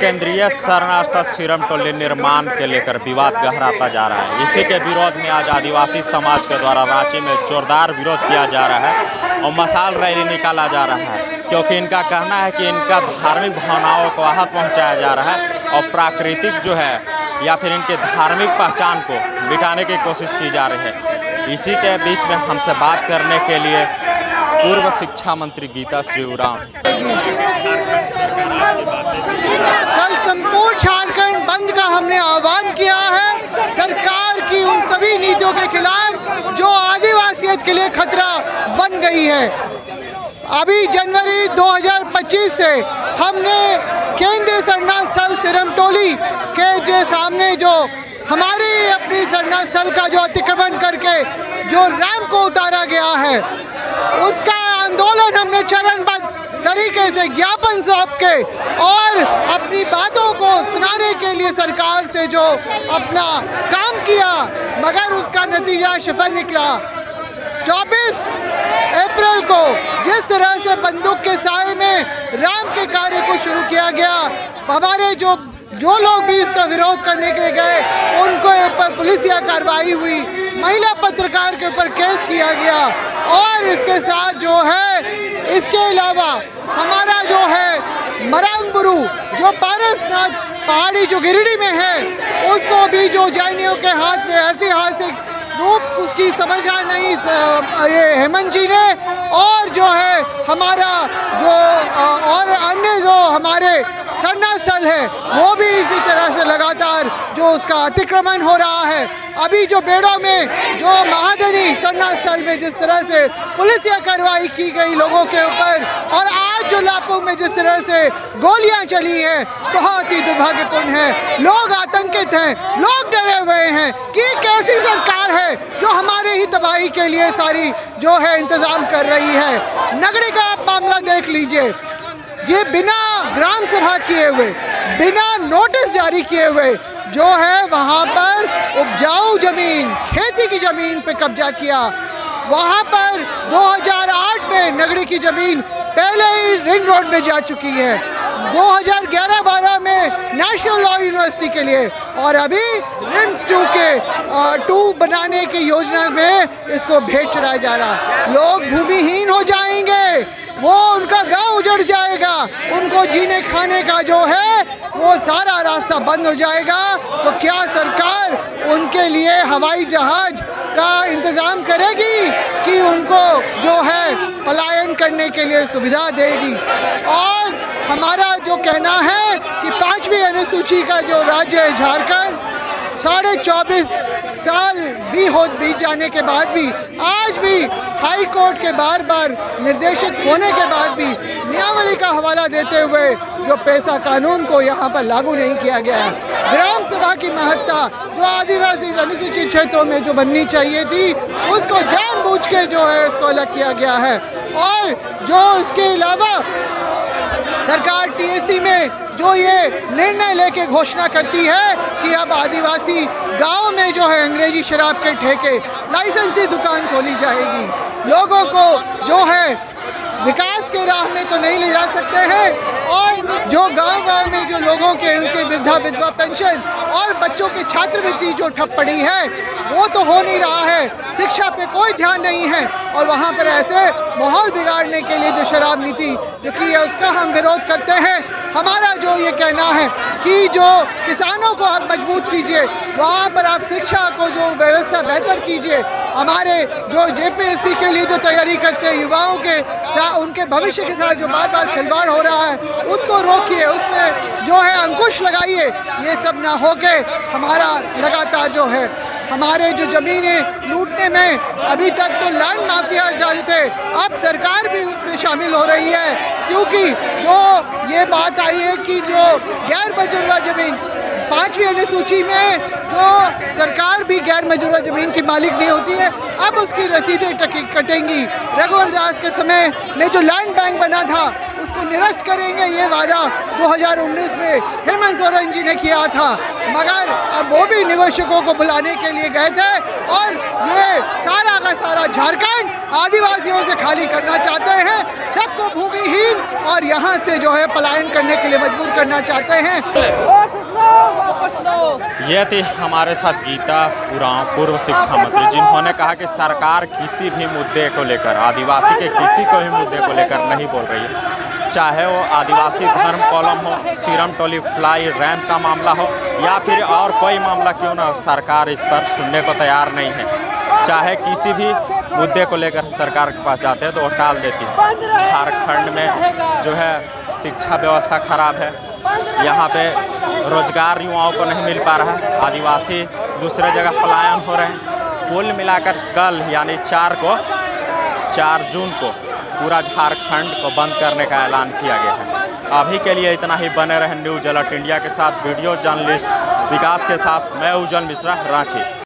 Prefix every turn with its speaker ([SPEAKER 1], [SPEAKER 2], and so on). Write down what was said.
[SPEAKER 1] केंद्रीय शरणार्थी श्रम टोली निर्माण के लेकर विवाद गहराता जा रहा है। इसी के विरोध में आज आदिवासी समाज के द्वारा रांची में जोरदार विरोध किया जा रहा है और मशाल रैली निकाला जा रहा है, क्योंकि इनका कहना है कि इनका धार्मिक भावनाओं को आहत पहुंचाया जा रहा है और प्राकृतिक जो है या फिर इनके धार्मिक पहचान को मिटाने की कोशिश की जा रही है। इसी के बीच में हमसे बात करने के लिए पूर्व शिक्षा मंत्री गीता श्री उरांव।
[SPEAKER 2] कल संपूर्ण झारखंड बंद का हमने आह्वान किया है सरकार की उन सभी नीतियों के खिलाफ जो आदिवासियत के लिए खतरा बन गई है। अभी जनवरी 2025 से हमने केंद्रीय शरणार्थी स्थल सिरमटोली के सामने जो हमारी अपनी शरणार्थी स्थल का जो अतिक्रमण करके जो रैंप को उतारा गया है, उसका आंदोलन हमने चरणबद्ध तरीके से ज्ञापन सौंप के और अपनी बातों को सुनाने के लिए सरकार से जो अपना काम किया, मगर उसका नतीजा सफल निकला। 24 अप्रैल को जिस तरह से बंदूक के साए में रैंप के कार्य को शुरू किया गया, हमारे जो लोग भी इसका विरोध करने के लिए गए उनको ऊपर पुलिसिया कार्रवाई हुई, महिला पत्रकार के ऊपर केस किया गया और इसके साथ जो है इसके अलावा हमारा जो है मरांगबुरु जो पारसनाथ पहाड़ी जो गिरिडीह में है, उसको भी जो जैनियों के हाथ में ऐतिहासिक रूप उसकी समझा नहीं ये हेमंत जी ने, और जो है हमारा जो और अन्य जो हमारे शरणार्थी स्थल है वो भी इसी तरह से लगातार जो उसका अतिक्रमण हो रहा है। अभी जो बेड़ों में जो महादनी शरणार्थी स्थल में जिस तरह से पुलिसिया कार्रवाई की गई लोगों के ऊपर, और आज जो लापो में जिस तरह से गोलियां चली हैं, बहुत ही दुर्भाग्यपूर्ण है। लोग आतंकित हैं, लोग डरे हुए हैं कि कैसी सरकार है जो हमारे ही तबाही के लिए सारी जो है इंतजाम कर रही है। नगड़ी का आप मामला देख लीजिए, ये बिना ग्राम सभा किए हुए, बिना नोटिस जारी किए हुए जो है वहाँ पर उपजाऊ जमीन, खेती की जमीन पे कब्जा किया। वहाँ पर 2008 में नगड़ी की जमीन पहले ही रिंग रोड में जा चुकी है, 2011-12 में नेशनल लॉ यूनिवर्सिटी के लिए, और अभी रिम्स 2 बनाने की योजना में इसको भेंट चढ़ाया जा रहा। लोग भूमिहीन हो जाएंगे, वो उनका गांव उजड़ जाएगा, उनको जीने खाने का जो है वो सारा रास्ता बंद हो जाएगा। तो क्या सरकार उनके लिए हवाई जहाज का इंतज़ाम करेगी कि उनको जो है पलायन करने के लिए सुविधा देगी? और हमारा जो कहना है कि 5वीं अनुसूची का जो राज्य है झारखंड, 24.5 साल बीत जाने के बाद भी आज भी हाई कोर्ट के बार निर्देशित होने के बाद भी नियमावली का हवाला देते हुए जो पैसा कानून को यहाँ पर लागू नहीं किया गया है। ग्राम सभा की महत्ता जो आदिवासी अनुसूचित क्षेत्रों में जो बननी चाहिए थी, उसको जानबूझ के जो है इसको अलग किया गया है। और जो इसके अलावा सरकार टीएसी में जो ये निर्णय लेके घोषणा करती है कि अब आदिवासी गांव में जो है अंग्रेजी शराब के ठेके, लाइसेंसी दुकान खोली जाएगी। लोगों को जो है विकास के राह में तो नहीं ले जा सकते हैं, और जो गांव में जो लोगों के उनके वृद्धा विधवा पेंशन और बच्चों की छात्रवृत्ति जो ठप पड़ी है वो तो हो नहीं रहा है, शिक्षा पे कोई ध्यान नहीं है, और वहाँ पर ऐसे माहौल बिगाड़ने के लिए जो शराब नीति जो की है उसका हम विरोध करते हैं। हमारा जो ये कहना है कि जो किसानों को आप मजबूत कीजिए, वहाँ पर आप शिक्षा को जो व्यवस्था बेहतर कीजिए। हमारे जो जेपीएससी के लिए जो तैयारी करते हैं युवाओं के साथ, उनके भविष्य के साथ जो बार खिलवाड़ हो रहा है उसको रोकिए, उसमें जो है अंकुश लगाइए। ये सब ना हो के हमारा लगातार जो है हमारे जो ज़मीनें लूटने में अभी तक तो लैंड माफिया जारी थे, अब सरकार भी उसमें शामिल हो रही है, क्योंकि जो ये बात आई है कि जो गैर मजरूआ ज़मीन 5वीं अनुसूची में जो सरकार भी गैर मजरूआ ज़मीन की मालिक नहीं होती है, अब उसकी रसीदें कटेंगी। रघुवर दास के समय में जो लैंड बैंक बना था उसको निरस्त करेंगे, ये वादा 2019 में हेमंत सोरेन जी ने किया था। मगर अब वो भी निवेशकों को बुलाने के लिए गए थे और ये सारा का सारा झारखंड आदिवासियों से खाली करना चाहते हैं, सबको भूमिहीन और यहाँ से जो है पलायन करने के लिए मजबूर करना चाहते हैं।
[SPEAKER 1] ये थी हमारे साथ गीता उरांव, पूर्व शिक्षा मंत्री, जिन्होंने कहा कि सरकार किसी भी मुद्दे को लेकर, आदिवासी के किसी को भी मुद्दे को लेकर नहीं बोल रही है। चाहे वो आदिवासी धर्म कॉलम हो, सीरम टोली फ्लाई रैंप का मामला हो या फिर और कोई मामला क्यों ना, सरकार इस पर सुनने को तैयार नहीं है। चाहे किसी भी मुद्दे को लेकर सरकार के पास जाते हैं तो वो टाल देती है। झारखंड में जो है शिक्षा व्यवस्था खराब है, यहाँ पे रोजगार युवाओं को नहीं मिल पा रहा है, आदिवासी दूसरे जगह पलायन हो रहे हैं। कुल मिलाकर कल यानी 4 जून को पूरा झारखंड को बंद करने का ऐलान किया गया है। अभी के लिए इतना ही। बने रहे न्यूज़ अलर्ट इंडिया के साथ। वीडियो जर्नलिस्ट विकास के साथ मैं उज्जवल मिश्रा, रांची।